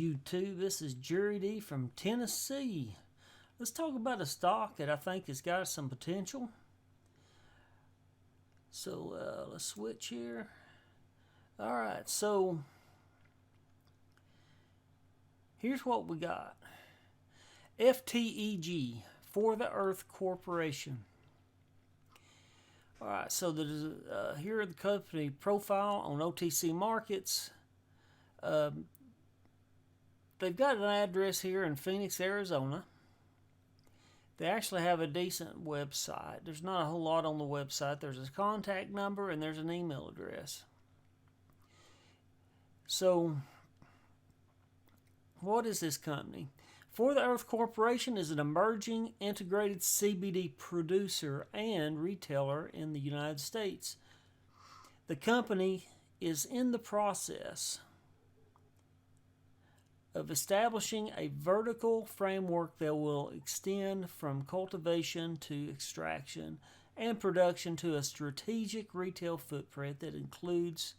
YouTube. This is Jerry D from Tennessee. Let's talk about a stock that I think has got some potential. So let's switch here. All right, so here's what we got. FTEG, For the Earth Corporation. All right, so here are the company profile on OTC markets. They've got an address here in Phoenix, Arizona. They actually have a decent website. There's not a whole lot on the website. There's a contact number and there's an email address. So, what is this company? For the Earth Corporation is an emerging integrated CBD producer and retailer in the United States. The company is in the process of establishing a vertical framework that will extend from cultivation to extraction and production to a strategic retail footprint that includes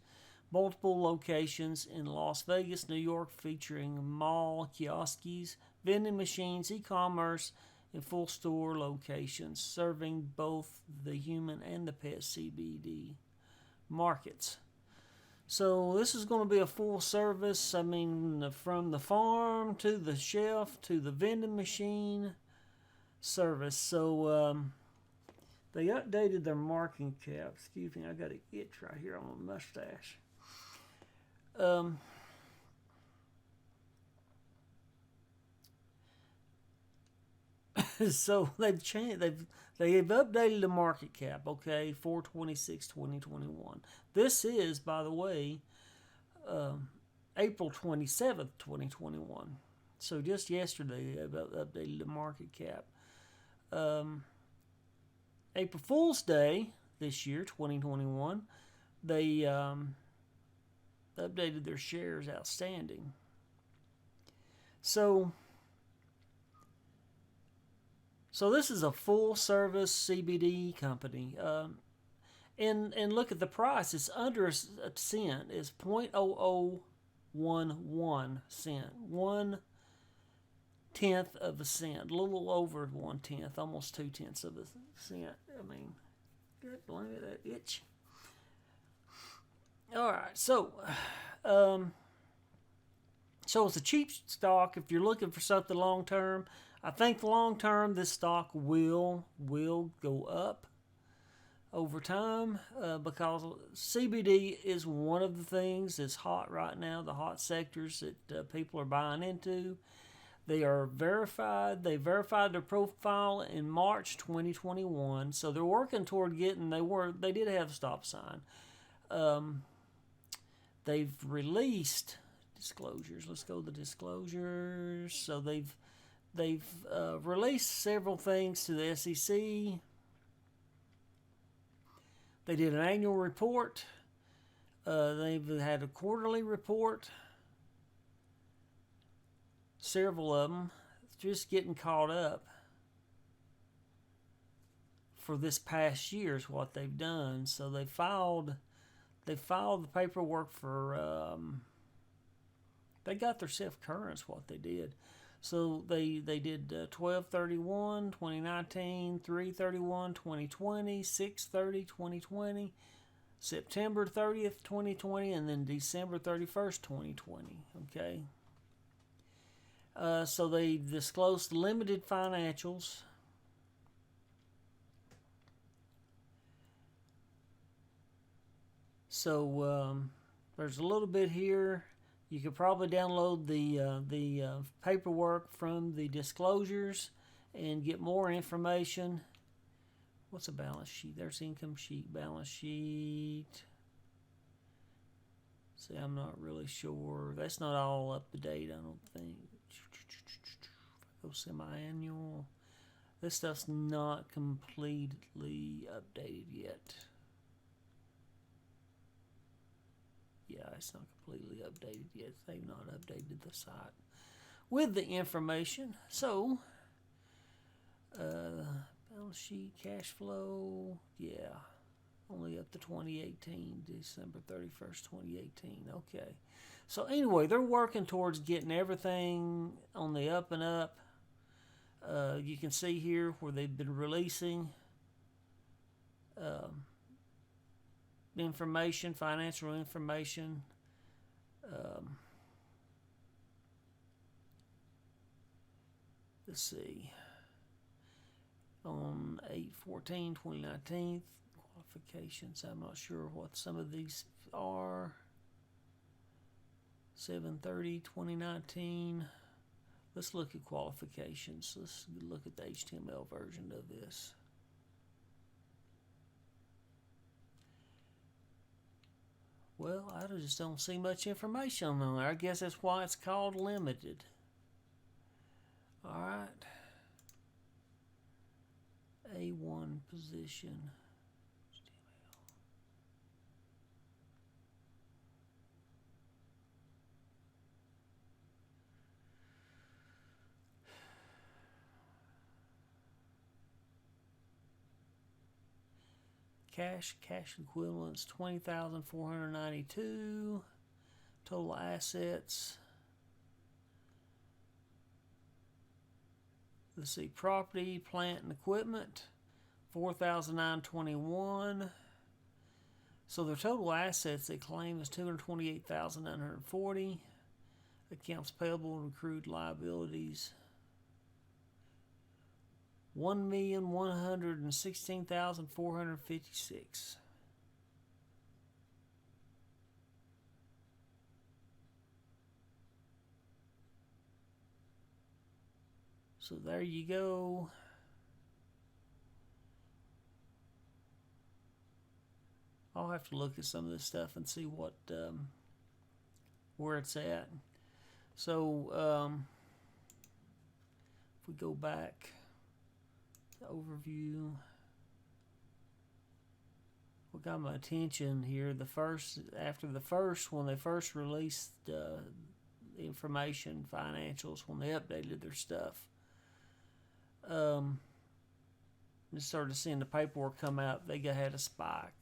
multiple locations in Las Vegas, New York, featuring mall, kiosks, vending machines, e-commerce, and full store locations, serving both the human and the pet CBD markets. So this is going to be a full service, I mean, from the farm to the shelf to the vending machine service. So they updated their market cap. Excuse me, I got an itch right here on my mustache. So they've changed. They've updated the market cap. Okay, 4/26/2021. This is, by the way, April 27th, 2021. So just yesterday they updated the market cap. April Fool's Day this year, 2021, they updated their shares outstanding. So this is a full-service CBD company. And look at the price. It's under a cent. It's 0.0011 cent. 1/10 of a cent. A little over 1/10. Almost 2/10 of a cent. I mean, good blame it, that itch. All right. So it's a cheap stock if you're looking for something long-term. I think long-term this stock will go up over time because CBD is one of the things that's hot right now, the hot sectors that people are buying into. They are verified. They verified their profile in March 2021, so they're working toward getting. They did have a stop sign. They've released disclosures. Let's go to the disclosures. So they've released several things to the SEC. They did an annual report. They've had a quarterly report. Several of them. Just getting caught up for this past year is what they've done. So they filed the paperwork for. They got their self-current is what they did. So they did 12/31/2019, 3/31/2020, 6/30/2020, September 30th, 2020, and then December 31st, 2020. Okay. So they disclosed limited financials. So there's a little bit here. You could probably download the paperwork from the disclosures and get more information. What's a balance sheet? There's income sheet, balance sheet. See, I'm not really sure. That's not all up to date, I don't think. Go semi-annual. This stuff's not completely updated yet. Yeah, it's not completely updated yet. They've not updated the site with the information. So, balance sheet, cash flow, yeah. Only up to 2018, December 31st, 2018. Okay. So anyway, they're working towards getting everything on the up and up. You can see here where they've been releasing information, financial information. Let's see. On 8/14/2019, qualifications. I'm not sure what some of these are. 7/30/2019. Let's look at qualifications. Let's look at the HTML version of this. Well, I just don't see much information on there. I guess that's why it's called limited. All right. A1 position. Cash equivalents 20,492. Total assets. Let's see, property, plant, and equipment 4,921. So their total assets they claim is 228,940. Accounts payable and accrued liabilities 1,116,456. So there you go. I'll have to look at some of this stuff and see what where it's at. So if we go back to overview, what got my attention here, after the first, when they first released the information, financials, when they updated their stuff, just started seeing the paperwork come out. They had a spike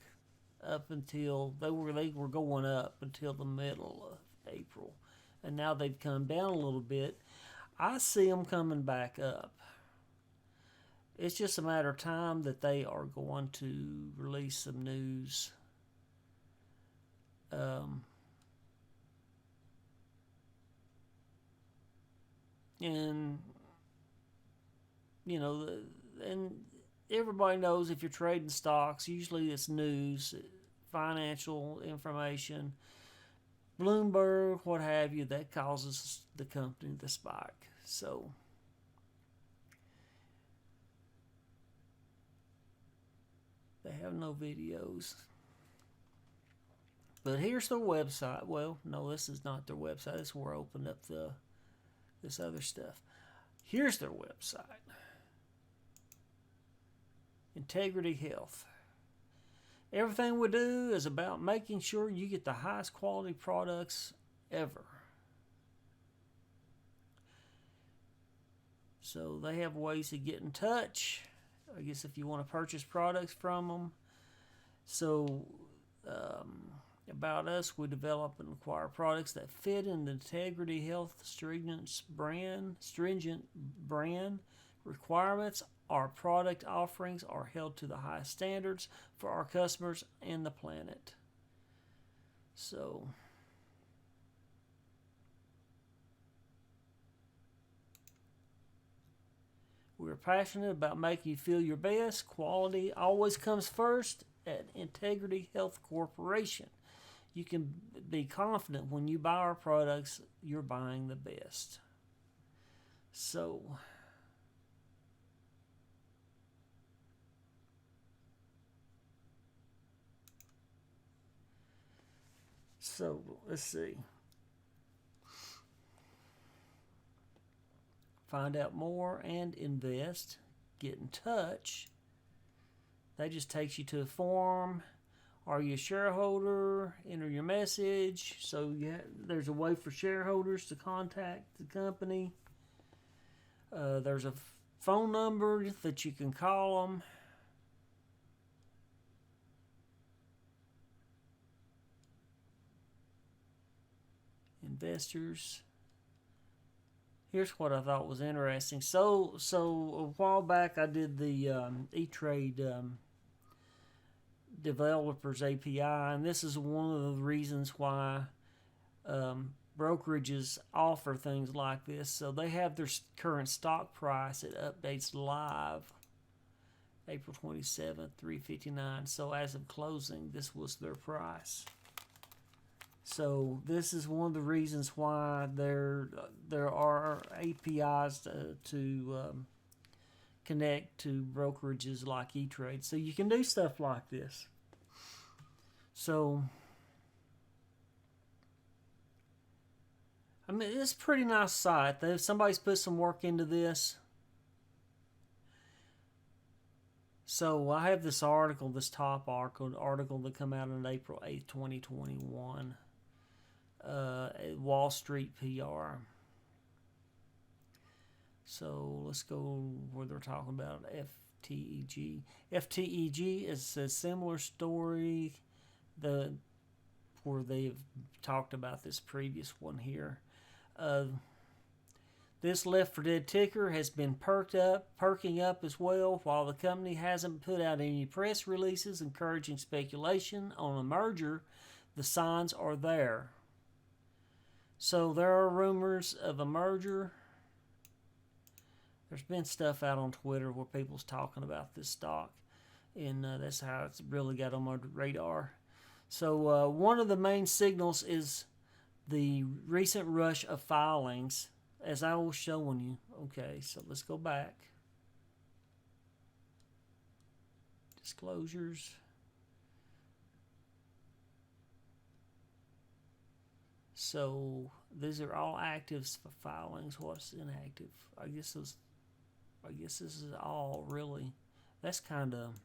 up until they were going up until the middle of April, and now they've come down a little bit. I see them coming back up. It's just a matter of time that they are going to release some news. And you know, and everybody knows if you're trading stocks, usually it's news, financial information, Bloomberg, what have you, that causes the company to spike. So they have no videos. But here's their website. Well, no, this is not their website. This is where I opened up this other stuff. Here's their website. Integrity Health. Everything we do is about making sure you get the highest quality products ever. So they have ways to get in touch. I guess if you want to purchase products from them. So about us, we develop and acquire products that fit in the Integrity Health stringent brand requirements. Our product offerings are held to the highest standards for our customers and the planet. So we're passionate about making you feel your best. Quality always comes first at Integrity Health Corporation. You can be confident when you buy our products, you're buying the best. So let's see. Find out more and invest. Get in touch. That just takes you to a form. Are you a shareholder? Enter your message. So there's a way for shareholders to contact the company. There's a phone number that you can call them. investors. Here's what I thought was interesting. So a while back I did the E-Trade developers API, and this is one of the reasons why brokerages offer things like this. So they have their current stock price. It updates live April 27th, 359. So as of closing, this was their price. So this is one of the reasons why there are APIs to connect to brokerages like E-Trade. So you can do stuff like this. So, I mean, it's a pretty nice site. Somebody's put some work into this. So I have this article, this top article that come out on April 8th, 2021. Wall Street PR. So let's go where they're talking about FTEG. FTEG is a similar story where they've talked about this previous one here. This left for dead ticker has been perking up as well. While the company hasn't put out any press releases encouraging speculation on a merger, the signs are there. So there are rumors of a merger. There's been stuff out on Twitter where people's talking about this stock, and that's how it's really got on my radar. So one of the main signals is the recent rush of filings, as I was showing you. Okay, so let's go back. Disclosures. So these are all actives for filings. What's inactive? I guess this is all really. That's kind of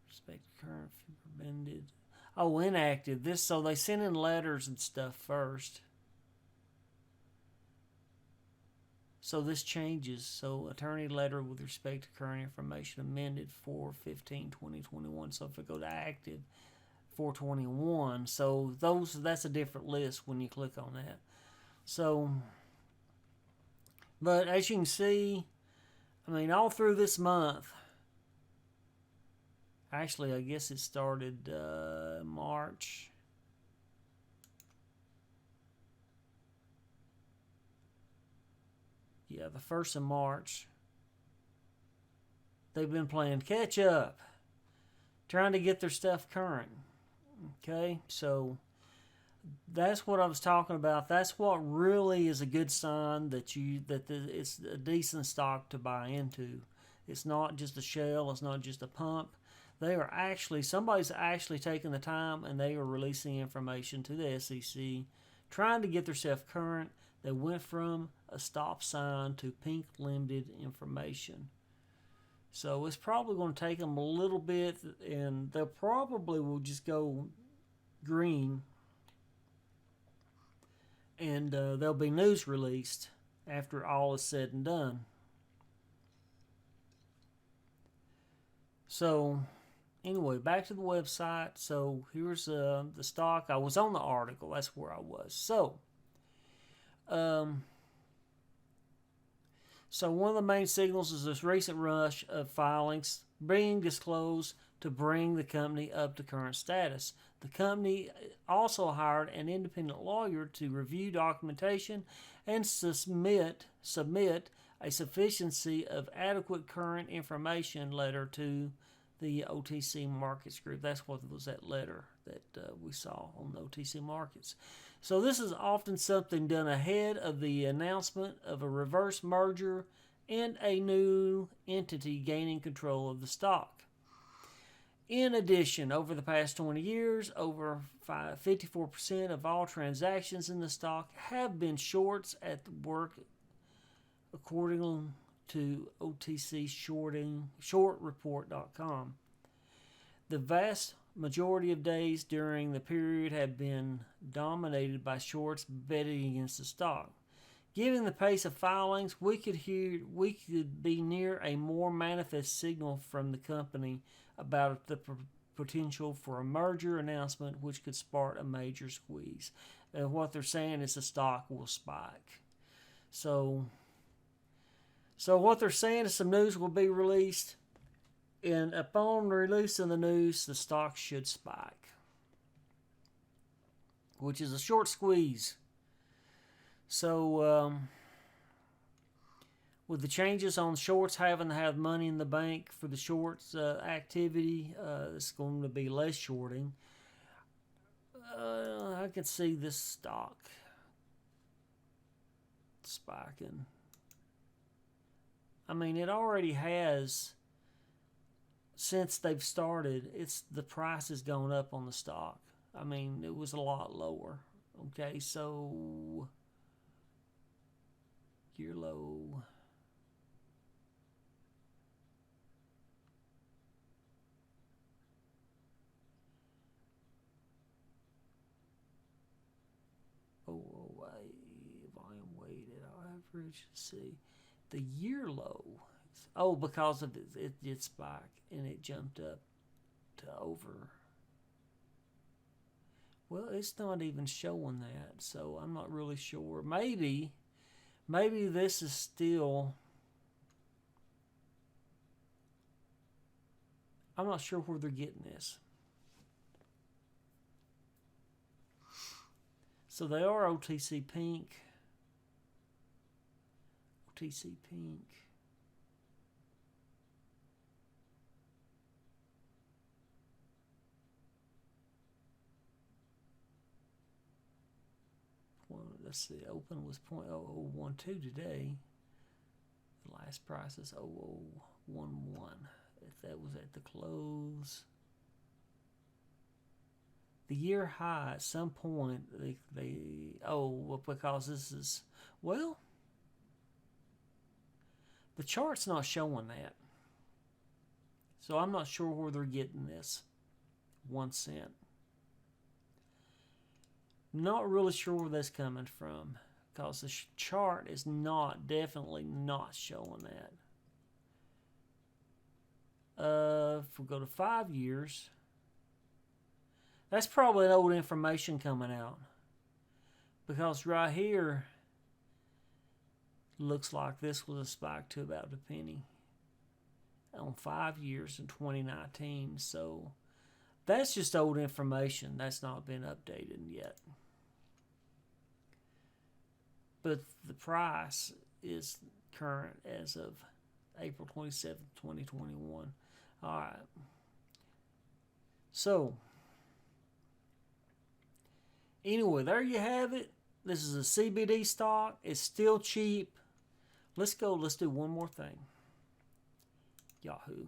respect current amended. Oh, inactive. So they send in letters and stuff first. So this changes. So attorney letter with respect to current information amended 4/15/2021. So if I go to active 4/21, so that's a different list when you click on that. So, but as you can see, I mean, all through this month, actually, I guess it started March. Yeah, the 1st of March. They've been playing catch up, trying to get their stuff current. Okay, so that's what I was talking about. That's what really is a good sign that it's a decent stock to buy into. It's not just a shell. It's not just a pump. Somebody's actually taking the time, and they are releasing information to the SEC, trying to get themselves current. They went from a stop sign to pink limited information. So it's probably going to take them a little bit, and they'll probably will just go green, and there'll be news released after all is said and done. So anyway, back to the website. So here's the stock. I was on the article. That's where I was. So one of the main signals is this recent rush of filings being disclosed to bring the company up to current status. The company also hired an independent lawyer to review documentation and submit a sufficiency of adequate current information letter to the OTC Markets Group. That's what was that letter that we saw on the OTC Markets. So this is often something done ahead of the announcement of a reverse merger and a new entity gaining control of the stock. In addition, over the past 20 years, over 54% of all transactions in the stock have been shorts at work, according to OTC shortreport.com. The vast majority of days during the period have been dominated by shorts betting against the stock. Given the pace of filings, we could be near a more manifest signal from the company about the potential for a merger announcement which could spark a major squeeze. And what they're saying is the stock will spike. So what they're saying is some news will be released, and upon releasing the news, the stock should spike, which is a short squeeze. So with the changes on shorts having to have money in the bank for the shorts activity, it's going to be less shorting. I can see this stock spiking. I mean, it already has, since they've started, the price has gone up on the stock. I mean, it was a lot lower. Okay, so year low. Volume weighted average. Let's see. The year low. Oh, because of it did spike and it jumped up to over. Well, it's not even showing that, so I'm not really sure. Maybe this is still. I'm not sure where they're getting this. So they are OTC Pink. OTC Pink. Let's see, open was 0.0012 today. The last price is 0011. If that was at the close. The year high at some point, because this is, well, the chart's not showing that. So I'm not sure where they're getting this 1 cent. Not really sure where that's coming from, because the chart is definitely not showing that. If we go to 5 years, that's probably old information coming out, because right here looks like this was a spike to about a penny on 5 years in 2019. So that's just old information. That's not been updated yet. But the price is current as of April 27th, 2021. All right. So anyway, there you have it. This is a CBD stock. It's still cheap. Let's go. Let's do one more thing. Yahoo.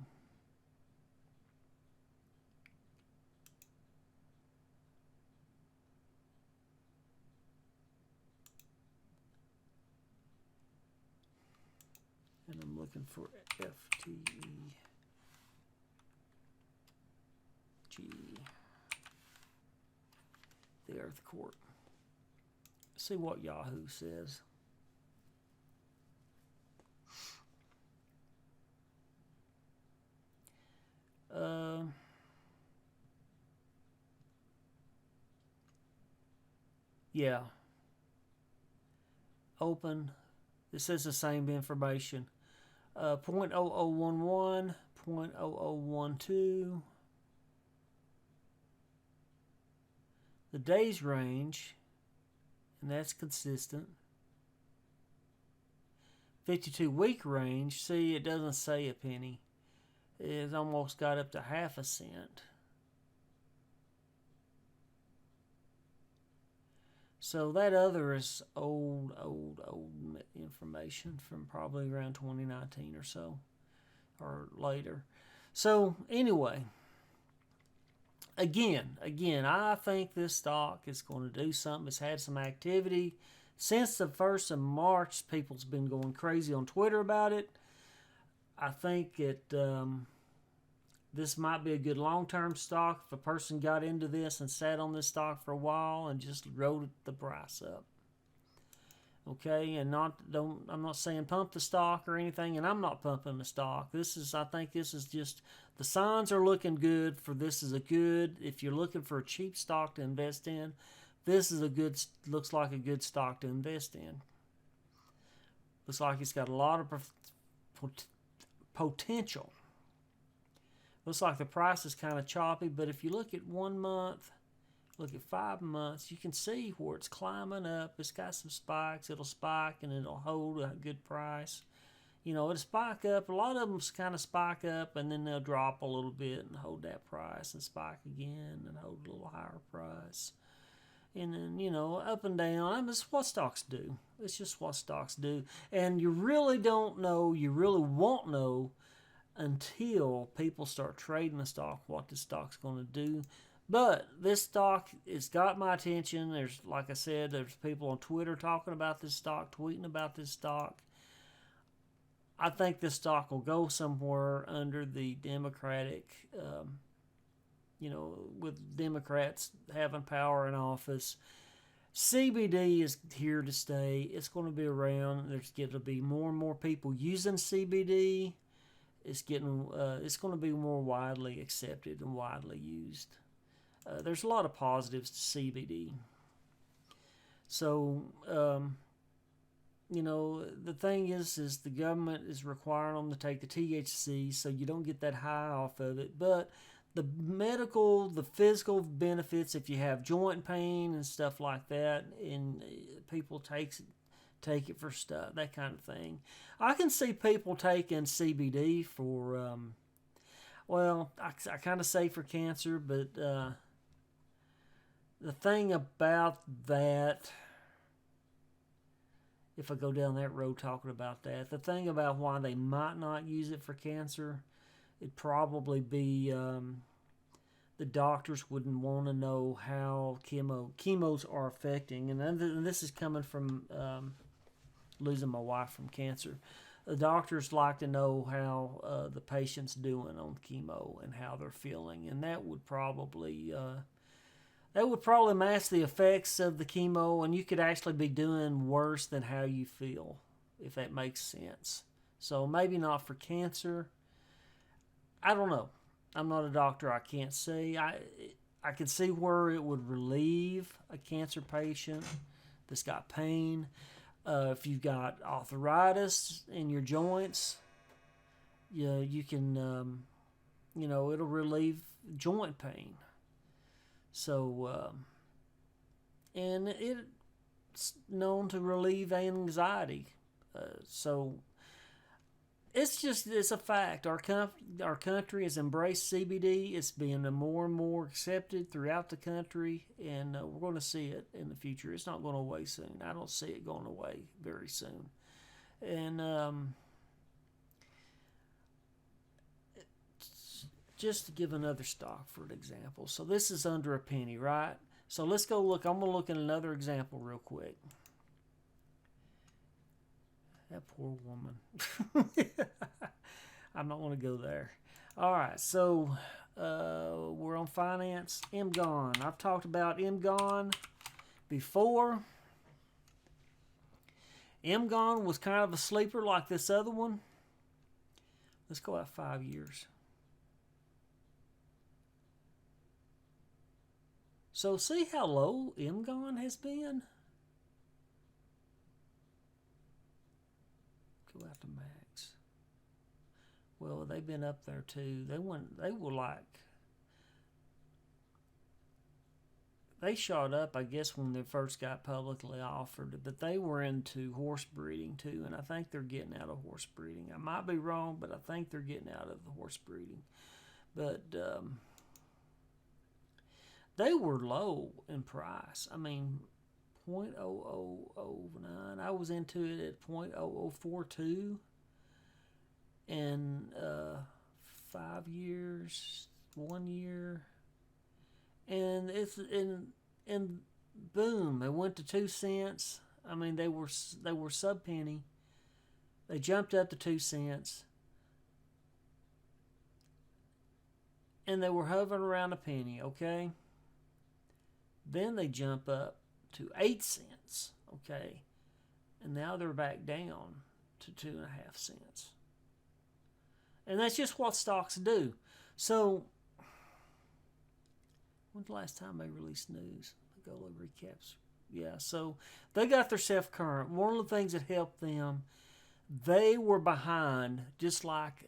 And I'm looking for FTEG. The Earth Court. See what Yahoo says. Yeah. Open. This says the same information. 0.0011, 0.0012. The days range, and that's consistent. 52-week range, see, it doesn't say a penny. It's almost got up to half a cent. So that other is old information from probably around 2019 or so, or later. So anyway, again, I think this stock is going to do something. It's had some activity. Since the 1st of March, people's been going crazy on Twitter about it. I think this might be a good long-term stock if a person got into this and sat on this stock for a while and just rode the price up. Okay, and I'm not saying pump the stock or anything, and I'm not pumping the stock. I think this is just, the signs are looking good for this is a good, if you're looking for a cheap stock to invest in, this is looks like a good stock to invest in. Looks like it's got a lot of potential. Looks like the price is kind of choppy, but if you look at 1 month, look at 5 months, you can see where it's climbing up. It's got some spikes. It'll spike and it'll hold a good price. It'll spike up. A lot of them kind of spike up and then they'll drop a little bit and hold that price and spike again and hold a little higher price. And then, up and down. I mean, it's what stocks do. It's just what stocks do. And you really don't know, you really won't know until people start trading the stock what the stock's going to do. But this stock, it's got my attention. Like I said, there's people on Twitter talking about this stock, tweeting about this stock. I think this stock will go somewhere under the Democratic, with Democrats having power in office. CBD is here to stay. It's going to be around. There's going to be more and more people using CBD. It's going to be more widely accepted and widely used. There's a lot of positives to CBD. So, the thing is the government is requiring them to take the THC so you don't get that high off of it. But the physical benefits, if you have joint pain and stuff like that, and people take it for stuff, that kind of thing. I can see people taking CBD for, I kind of say for cancer, but the thing about that, if I go down that road talking about that, the thing about why they might not use it for cancer, it'd probably be the doctors wouldn't want to know how chemos are affecting. And this is coming from losing my wife from cancer. The doctors like to know how the patient's doing on chemo and how they're feeling, and that would probably mask the effects of the chemo, and you could actually be doing worse than how you feel, if that makes sense. So maybe not for cancer. I don't know. I'm not a doctor. I can't say. I can see where it would relieve a cancer patient that's got pain. If you've got arthritis in your joints, you can, it'll relieve joint pain. So, and it's known to relieve anxiety. So, it's a fact. Our country has embraced CBD. It's being more and more accepted throughout the country, and we're going to see it in the future. It's not going away soon. I don't see it going away very soon. And just to give another stock for an example. So this is under a penny, right? So let's go look. I'm going to look at another example real quick. That poor woman. I'm not going to go there. All right, so we're on finance. MGON. I've talked about MGON before. MGON was kind of a sleeper like this other one. Let's go out 5 years. So see how low MGON has been? Go out to max. Well, they've been up there too. They shot up, I guess, when they first got publicly offered, but they were into horse breeding too, and I think they're getting out of horse breeding. I might be wrong, but I think they're getting out of the horse breeding. But they were low in price. I mean, 0.0009. I was into it at 0.0042, and 5 years, 1 year, and and boom, it went to 2 cents. I mean, they were sub penny. They jumped up to 2 cents, and they were hovering around a penny. Okay. Then they jump up to 8 cents. Okay. and now they're back down to 2.5 cents. And that's just what stocks do. So, when's the last time they released news? Magola recaps. Yeah, so they got their self-current. One of the things that helped them, they were behind, just like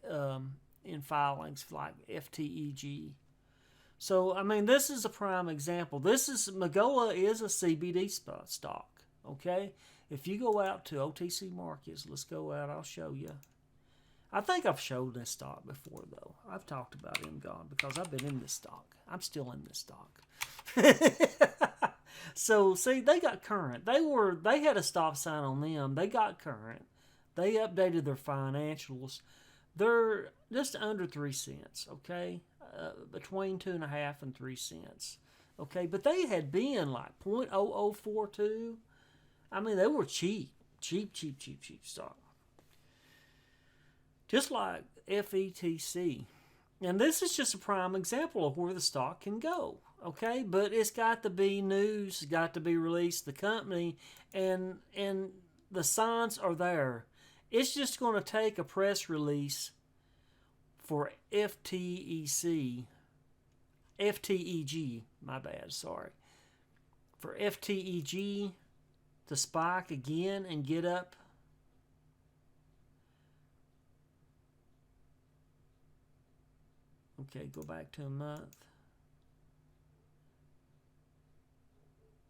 in filings like FTEG. So, I mean, this is a prime example. Magola is a CBD stock, okay? If you go out to OTC markets, let's go out, I'll show you. I think I've showed this stock before, though. I've talked about MGON because I've been in this stock. I'm still in this stock. So, see, they got current. They had a stop sign on them. They got current. They updated their financials. They're just under 3 cents, okay? Between 2.5 and 3 cents, okay? But they had been like 0.0042. I mean, they were cheap stock. Just like FETC. And this is just a prime example of where the stock can go, okay? But it's got to be news, it's got to be released, the company, and the signs are there. It's just going to take a press release for FTEG, my bad, sorry. For FTEG to spike again and get up. Okay, go back to a month.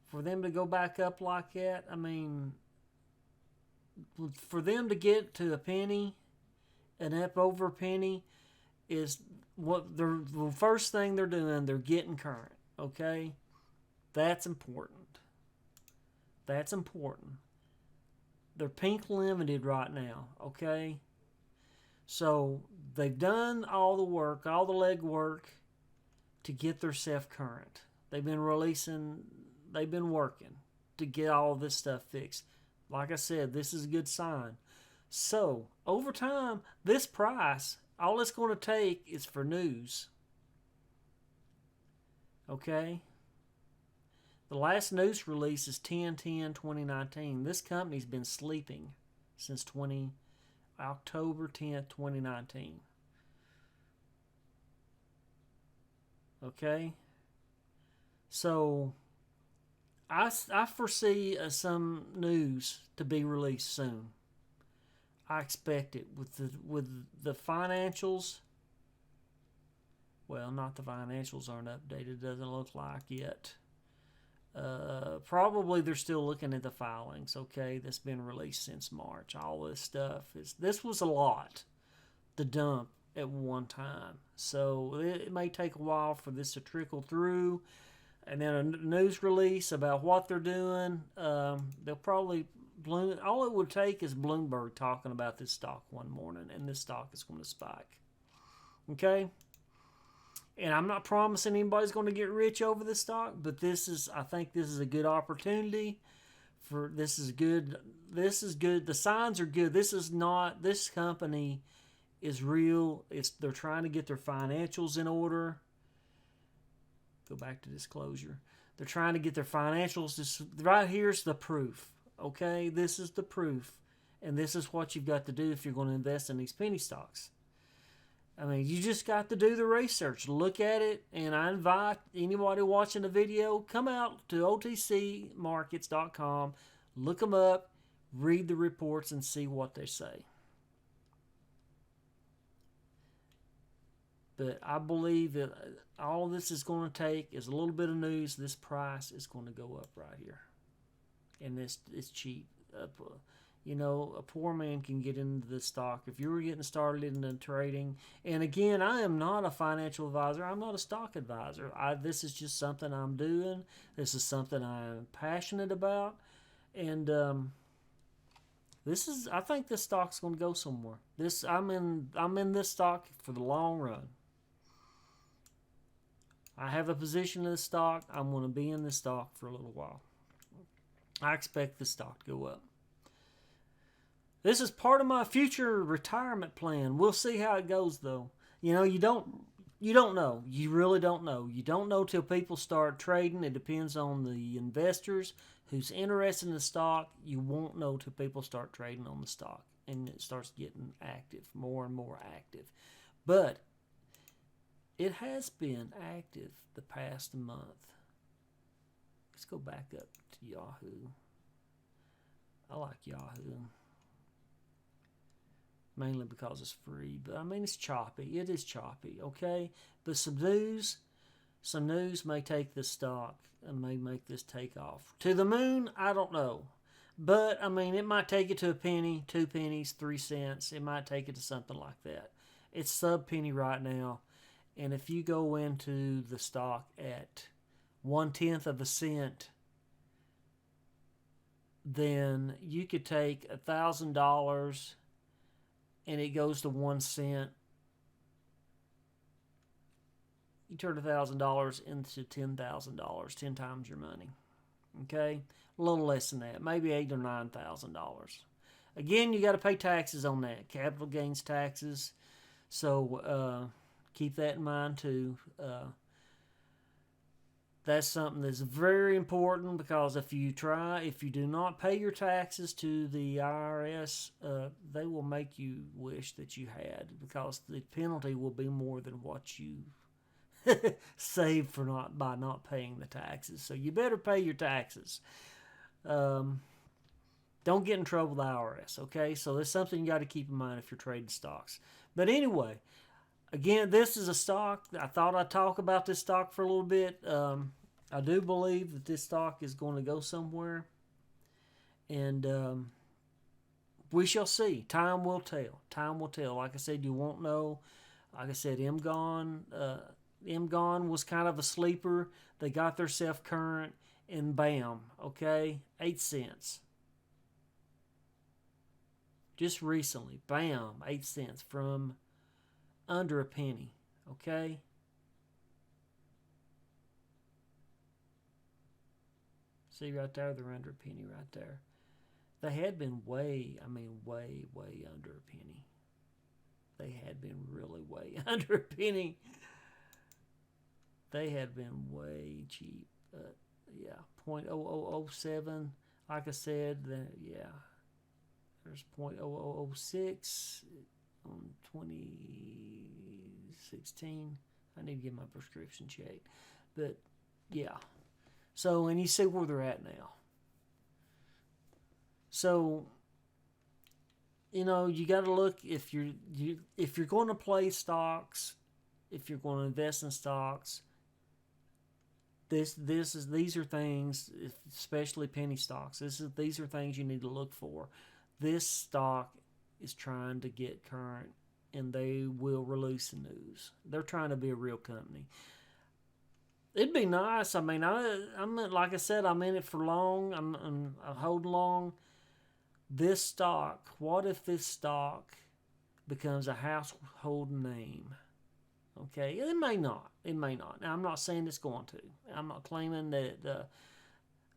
For them to go back up like that, I mean, for them to get to a penny and up over a penny is what the first thing they're doing. They're getting current, okay? That's important. That's important. They're pink limited right now, okay? So they've done all the work, all the legwork to get their self-current. They've been working to get all this stuff fixed. Like I said, this is a good sign. So over time, this price, all it's going to take is for news. Okay? The last news release is 10/10/2019. This company's been sleeping since October 10th, 2019. Okay? So, I foresee some news to be released soon. I expect it with the financials. Well, not the financials aren't updated. Doesn't look like yet. Probably they're still looking at the filings, okay, that's been released since March. All this stuff this was a lot to dump at one time, so it may take a while for this to trickle through, and then a news release about what they're doing. They'll probably all it would take is Bloomberg talking about this stock one morning, and this stock is going to spike. Okay. And I'm not promising anybody's going to get rich over this stock, but I think this is a good opportunity. This is good. The signs are good. This company is real. They're trying to get their financials in order. Go back to disclosure. They're trying to get their financials. Right here's the proof. Okay, this is the proof. And this is what you've got to do if you're going to invest in these penny stocks. I mean, you just got to do the research. Look at it, and I invite anybody watching the video, come out to otcmarkets.com, look them up, read the reports, and see what they say. But I believe that all this is going to take is a little bit of news. This price is going to go up right here. And it's cheap. You know, a poor man can get into this stock. If you were getting started into trading, and again, I am not a financial advisor. I'm not a stock advisor. This is just something I'm doing. This is something I'm passionate about. And I think this stock's going to go somewhere. I'm in this stock for the long run. I have a position in this stock. I'm going to be in this stock for a little while. I expect this stock to go up. This is part of my future retirement plan. We'll see how it goes, though. You know, you don't You don't know. You really don't know. You don't know till people start trading. It depends on the investors who's interested in the stock. You won't know till people start trading on the stock and it starts getting active, more and more active. But it has been active the past month. Let's go back up to Yahoo. I like Yahoo. Mainly because it's free. But I mean, it's choppy. It is choppy, okay? But some news may take this stock and may make this take off. To the moon, I don't know. But, I mean, it might take it to a penny, 2 pennies, 3 cents. It might take it to something like that. It's sub-penny right now. And if you go into the stock at 1/10 of a cent, then you could take $1,000 and it goes to 1 cent. You turn $1,000 into $10,000, 10 times your money. Okay, a little less than that, maybe $8,000 or $9,000. Again, you got to pay taxes on that, capital gains taxes. So keep that in mind too. That's something that's very important because if you do not pay your taxes to the IRS, they will make you wish that you had, because the penalty will be more than what you saved by not paying the taxes. So you better pay your taxes. Don't get in trouble with the IRS, okay? So that's something you got to keep in mind if you're trading stocks. But anyway, again, this is a stock. I thought I'd talk about this stock for a little bit. I do believe that this stock is going to go somewhere. And we shall see. Time will tell. Time will tell. Like I said, you won't know. Like I said, MGON was kind of a sleeper. They got their current, and bam, okay, 8 cents. Just recently, bam, 8 cents from under a penny, okay? See right there, they're under a penny right there. They had been way under a penny. They had been really way under a penny. They had been way cheap. Yeah, 0.0007. Like I said, yeah. There's 0.0006 on 2016. I need to get my prescription checked. But, yeah. So, and you see where they're at now. So, you know, you got to look if you're going to play stocks, if you're going to invest in stocks. These are things, especially penny stocks. These are things you need to look for. This stock is trying to get current, and they will release the news. They're trying to be a real company. It'd be nice. I mean, I'm like I said, I'm in it for long. I'm holding long. This stock. What if this stock becomes a household name? Okay, it may not. It may not. Now, I'm not saying it's going to. I'm not claiming that.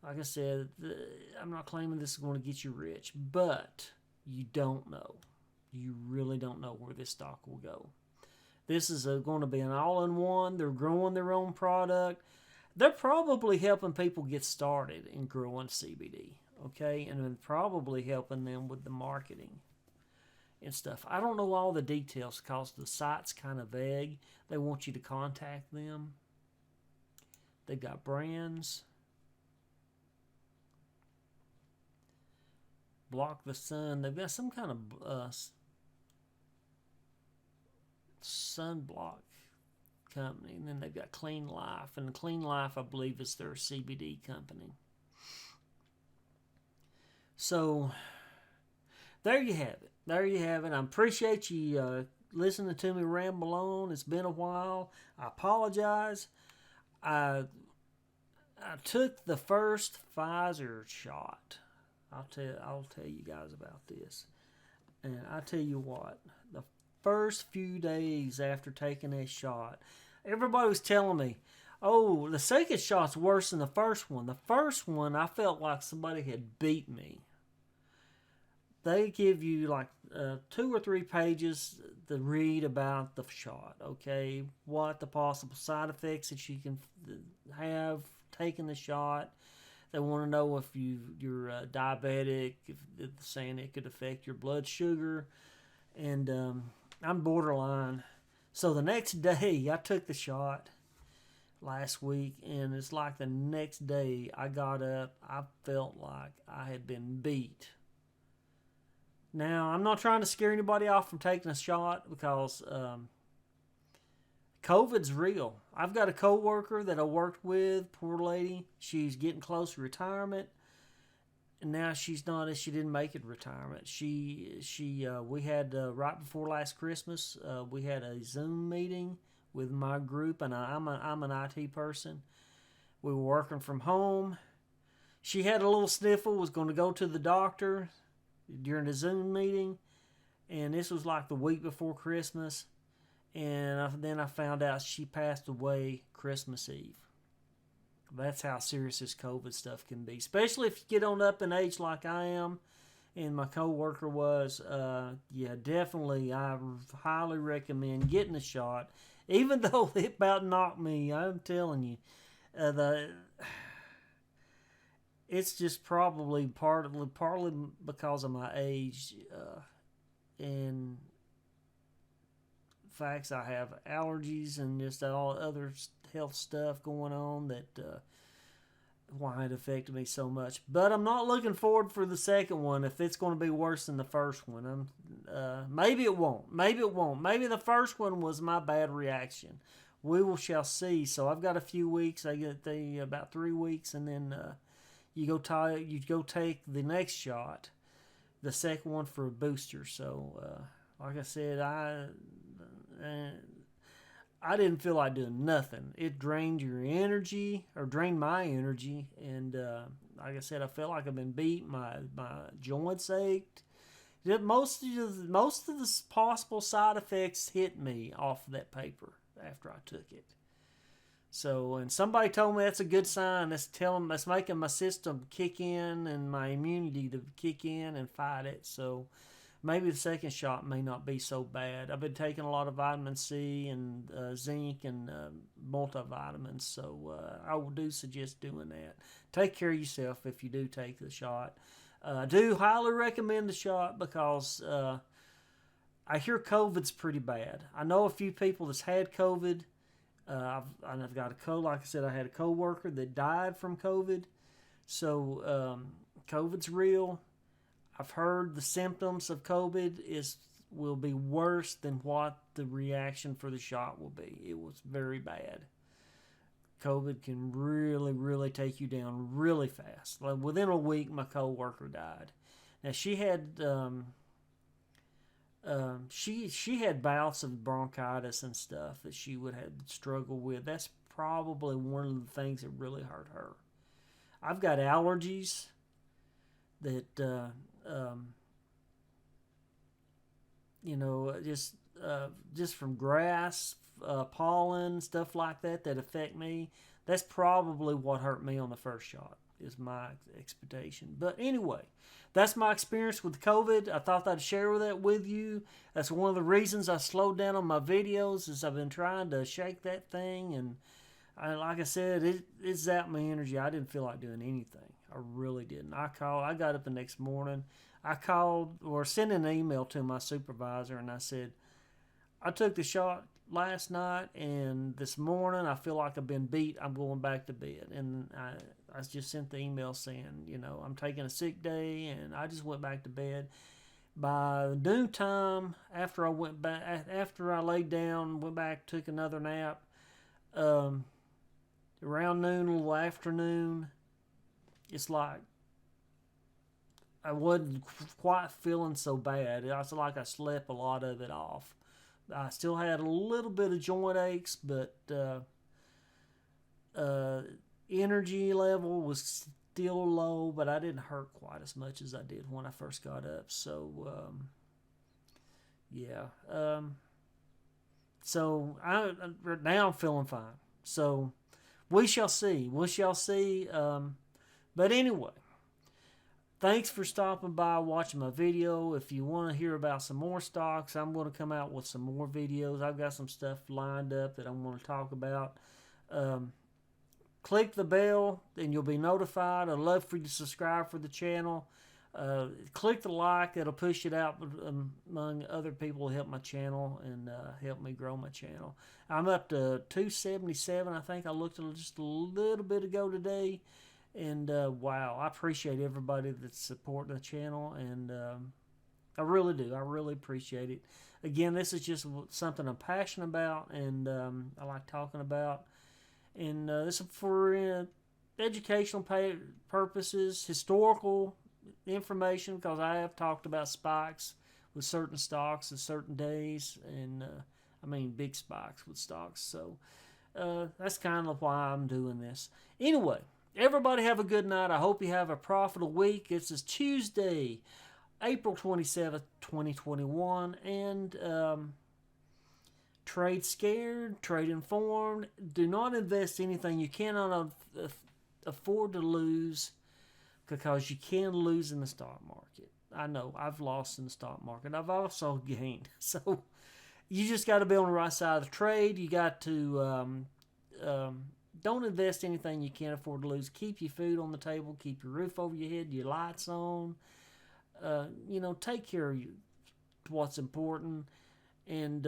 Like I said, I'm not claiming this is going to get you rich, but you don't know. You really don't know where this stock will go. This is going to be an all-in-one. They're growing their own product. They're probably helping people get started in growing CBD, okay? And then probably helping them with the marketing and stuff. I don't know all the details because the site's kind of vague. They want you to contact them. They've got brands. Block the Sun. They've got some kind of sunblock company. And then they've got Clean Life. And Clean Life, I believe, is their CBD company. So, there you have it. There you have it. I appreciate you listening to me ramble on. It's been a while. I apologize. I took the first Pfizer shot. I'll tell you guys about this. And I tell you what, the first few days after taking that shot, everybody was telling me, oh, the second shot's worse than the first one. The first one, I felt like somebody had beat me. They give you like 2 or 3 pages. read about the shot. Okay, what the possible side effects that you can have taking the shot. They want to know if you're diabetic, if it's saying it could affect your blood sugar, and I'm borderline. So the next day, I took the shot last week, and it's like the next day I got up, I felt like I had been beat. Now, I'm not trying to scare anybody off from taking a shot because COVID's real. I've got a coworker that I worked with, poor lady. She's getting close to retirement, and now she's not. She didn't make it to retirement. We had right before last Christmas, we had a Zoom meeting with my group, and I'm an IT person. We were working from home. She had a little sniffle, was going to go to the doctor during the Zoom meeting, and this was like the week before Christmas. And then I found out she passed away Christmas Eve. That's how serious this COVID stuff can be, especially if you get on up in age like I am, and my coworker was. Yeah, definitely, I highly recommend getting a shot, even though it about knocked me. I'm telling you, it's just probably partly because of my age, and facts I have allergies and just all other health stuff going on that why it affected me so much. But I'm not looking forward for the second one if it's going to be worse than the first one. Maybe it won't. Maybe the first one was my bad reaction. We shall see. So I've got a few weeks. I get about 3 weeks, and then you go take the next shot, the second one for a booster. So like I said, I didn't feel like doing nothing. It drained your energy, or drained my energy, and like I said, I felt like I've been beat. My joints ached. Most of the possible side effects hit me off of that paper after I took it. So, and somebody told me that's a good sign. That's making my system kick in and my immunity to kick in and fight it. So maybe the second shot may not be so bad. I've been taking a lot of vitamin C and zinc and multivitamins, so I do suggest doing that. Take care of yourself if you do take the shot. I do highly recommend the shot because I hear COVID's pretty bad. I know a few people that's had COVID. I've got like I said, I had a coworker that died from COVID. So COVID's real. I've heard the symptoms of COVID will be worse than what the reaction for the shot will be. It was very bad. COVID can really, really take you down really fast. Like within a week, my coworker died. Now she had she had bouts of bronchitis and stuff that she would have struggled with. That's probably one of the things that really hurt her. I've got allergies that just from grass, pollen, stuff like that affect me. That's probably what hurt me on the first shot, is my expectation. But anyway, that's my experience with COVID. I thought I'd share that with you. That's one of the reasons I slowed down on my videos, is I've been trying to shake that thing, and like I said, it zapped my energy. I didn't feel like doing anything. I really didn't. I got up the next morning. I called or sent an email to my supervisor, and I said, I took the shot last night, and this morning I feel like I've been beat. I'm going back to bed. And I just sent the email saying, I'm taking a sick day, and I just went back to bed. By noontime, after I laid down, went back, took another nap, around noon, a little afternoon, it's like I wasn't quite feeling so bad. I was like I slept a lot of it off. I still had a little bit of joint aches, but energy level was still low, but I didn't hurt quite as much as I did when I first got up. So, so now I'm feeling fine. So we shall see. But anyway, Thanks for stopping by, watching my video. If you want to hear about some more stocks, I'm going to come out with some more videos. I've got some stuff lined up that I want to talk about. Click the bell and you'll be notified. I'd love for you to subscribe for the channel. Click the like. It'll push it out among other people to help my channel and help me grow my channel. I'm up to 277. I think I looked at just a little bit ago today. And wow, I appreciate everybody that's supporting the channel, and I really do. I really appreciate it. Again, this is just something I'm passionate about, and I like talking about. And this is for educational purposes, historical information, because I have talked about spikes with certain stocks at certain days, and I mean big spikes with stocks. So that's kind of why I'm doing this. Anyway. Everybody have a good night. I hope you have a profitable week. This is Tuesday, April 27th, 2021. And trade scared, trade informed. Do not invest anything you cannot afford to lose, because you can lose in the stock market. I know, I've lost in the stock market. I've also gained. So you just got to be on the right side of the trade. You got to... don't invest anything you can't afford to lose. Keep your food on the table. Keep your roof over your head, your lights on. Take care of what's important. And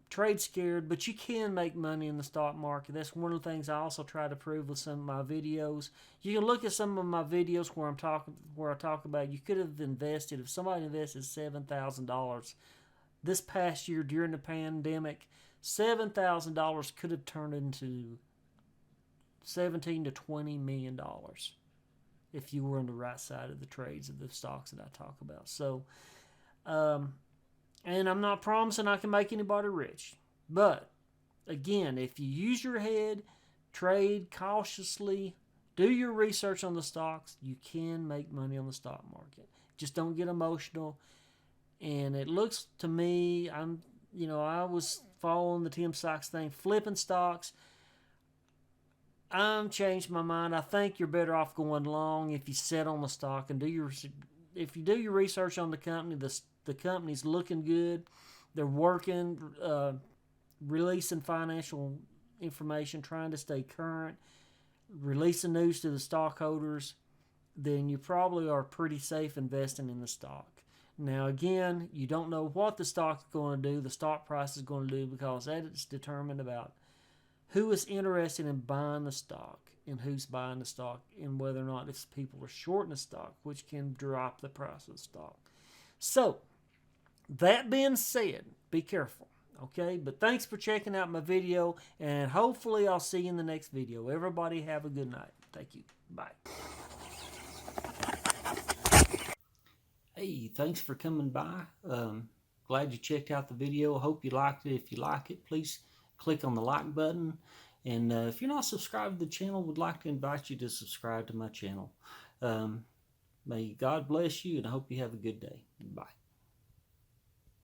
trade scared, but you can make money in the stock market. That's one of the things I also try to prove with some of my videos. You can look at some of my videos where I talk about you could have invested, if somebody invested $7,000 this past year during the pandemic, $7,000 could have turned into $17 to $20 million if you were on the right side of the trades of the stocks that I talk about. So, and I'm not promising I can make anybody rich, but again, if you use your head, trade cautiously, do your research on the stocks, you can make money on the stock market. Just don't get emotional. And it looks to me, I was following the Tim Sykes thing, flipping stocks. I'm changed my mind. I think you're better off going long if you sit on the stock and if you do your research on the company. The company's looking good. They're working, releasing financial information, trying to stay current, releasing news to the stockholders. Then you probably are pretty safe investing in the stock. Now, again, you don't know what the stock's going to do, the stock price is going to do, because that is determined about who is interested in buying the stock and who's buying the stock, and whether or not if people are shorting the stock, which can drop the price of the stock. So, that being said, be careful, okay? But thanks for checking out my video, and hopefully I'll see you in the next video. Everybody have a good night. Thank you. Bye. Hey, thanks for coming by. Glad you checked out the video. Hope you liked it. If you like it, please click on the like button. And if you're not subscribed to the channel, would like to invite you to subscribe to my channel. May God bless you, and I hope you have a good day. Bye.